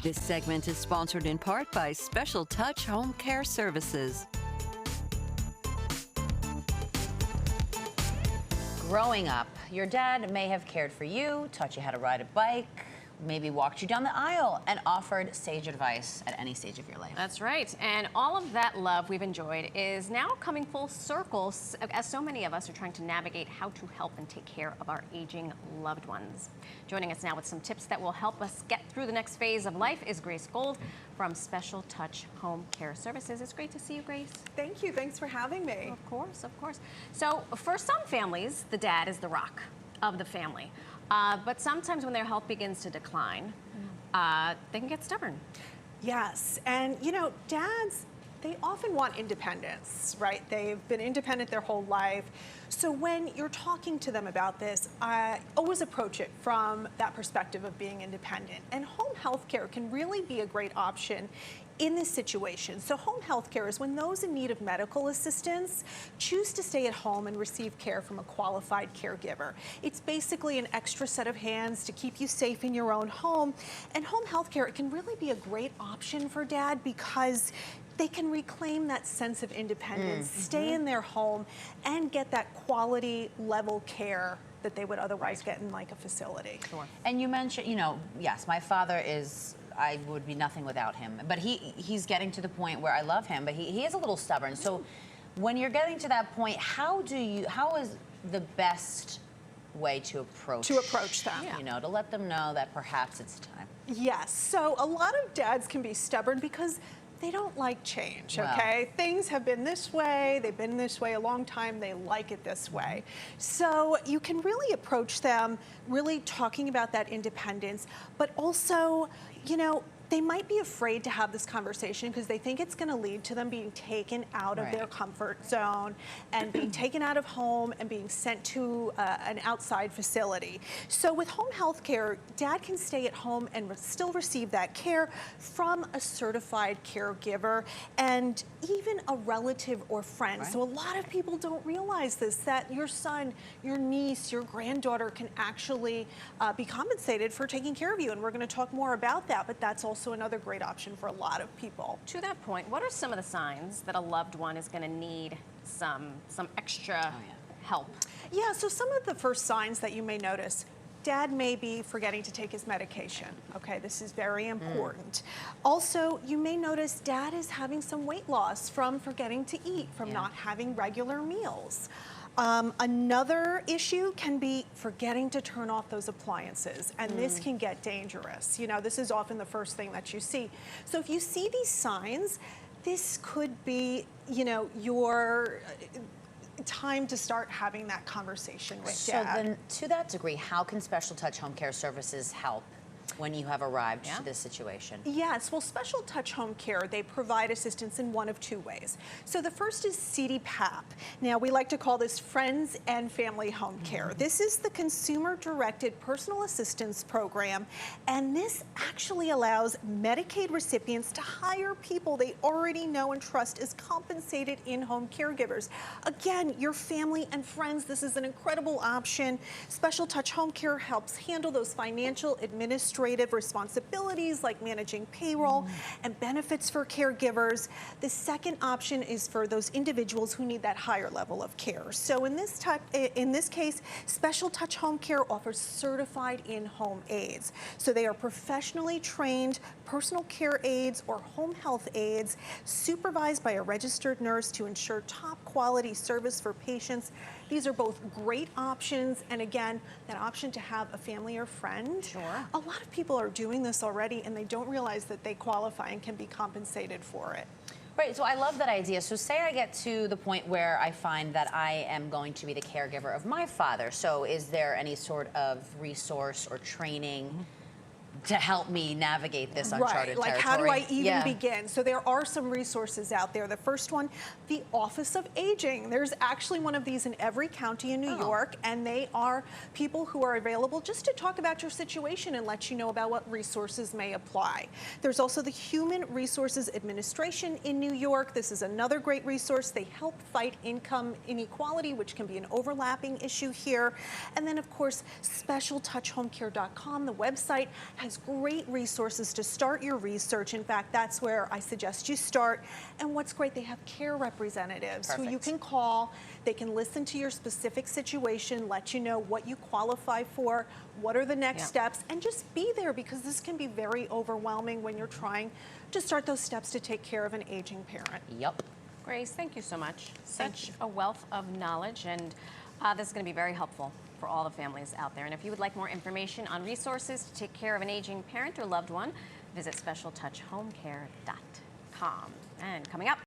This segment is sponsored in part by Special Touch Home Care Services. Growing up, your dad may have cared for you, taught you how to ride a bike, maybe walked you down the aisle, and offered sage advice at any stage of your life. That's right. And all of that love we've enjoyed is now coming full circle as so many of us are trying to navigate how to help and take care of our aging loved ones. Joining us now with some tips that will help us get through the next phase of life is Grace Gold from Special Touch Home Care Services. It's great to see you, Grace. Thank you. Thanks for having me. Of course, of course. So for some families, the dad is the rock of the family. But sometimes when their health begins to decline, they can get stubborn. Yes, and you know, dads, they often want independence, right? They've been independent their whole life. So when you're talking to them about this, I always approach it from that perspective of being independent. And home health care can really be a great option in this situation. So home health care is when those in need of medical assistance choose to stay at home and receive care from a qualified caregiver. It's basically an extra set of hands to keep you safe in your own home. And home health care, it can really be a great option for dad because they can reclaim that sense of independence, stay in their home, and get that quality level care that they would otherwise get in like a facility. Sure. And you mentioned, you know, yes, my father is, I would be nothing without him. But he's getting to the point where I love him, but he is a little stubborn. So when you're getting to that point, how is the best way to approach them? You know, to let them know that perhaps it's time. Yes. So a lot of dads can be stubborn because they don't like change, okay? Things have been this way, they've been this way a long time, they like it this way. So you can really approach them really talking about that independence, but also, you know, they might be afraid to have this conversation because they think it's going to lead to them being taken out of their comfort zone and being taken out of home and being sent to an outside facility. So with home health care, dad can stay at home and still receive that care from a certified caregiver and even a relative or friend. So a lot of people don't realize this, that your son, your niece, your granddaughter can actually be compensated for taking care of you. And we're going to talk more about that, but that's also another great option for a lot of people. To that point, what are some of the signs that a loved one is going to need some extra help? Yeah, so some of the first signs that you may notice, dad may be forgetting to take his medication. Okay, this is very important. Also, you may notice dad is having some weight loss from forgetting to eat, from not having regular meals. Another issue can be forgetting to turn off those appliances, and this can get dangerous. You know, this is often the first thing that you see. So if you see these signs, this could be, you know, your time to start having that conversation with dad. So then, to that degree, how can Special Touch Home Care Services help when you have arrived to this situation? Yes, well, Special Touch Home Care, they provide assistance in one of two ways. So the first is CDPAP. Now, we like to call this Friends and Family Home Care. This is the consumer-directed personal assistance program, and this actually allows Medicaid recipients to hire people they already know and trust as compensated in-home caregivers. Again, your family and friends, this is an incredible option. Special Touch Home Care helps handle those financial, administrative responsibilities like managing payroll and benefits for caregivers. The second option is for those individuals who need that higher level of care. So in this case, Special Touch Home Care offers certified in-home aides. So they are professionally trained personal care aides or home health aides supervised by a registered nurse to ensure top quality service for patients. These are both great options, and again, that option to have a family or friend. Sure. A lot of people are doing this already, and they don't realize that they qualify and can be compensated for it. Right, so I love that idea. So say I get to the point where I find that I am going to be the caregiver of my father. So is there any sort of resource or training to help me navigate this uncharted territory? Like how do I even begin? So there are some resources out there. The first one, the Office of Aging. There's actually one of these in every county in New York, and they are people who are available just to talk about your situation and let you know about what resources may apply. There's also the Human Resources Administration in New York. This is another great resource. They help fight income inequality, which can be an overlapping issue here. And then, of course, SpecialTouchHomeCare.com, the website, has provides great resources to start your research. In fact, that's where I suggest you start. And what's great, they have care representatives who you Perfect. can call. They can listen to your specific situation, let you know what you qualify for, what are the next steps, and just be there, because this can be very overwhelming when you're trying to start those steps to take care of an aging parent. Yep. Grace, thank you so much. Thank Such you. a wealth of knowledge, and this is going to be very helpful for all the families out there. And if you would like more information on resources to take care of an aging parent or loved one, visit specialtouchhomecare.com. And coming up,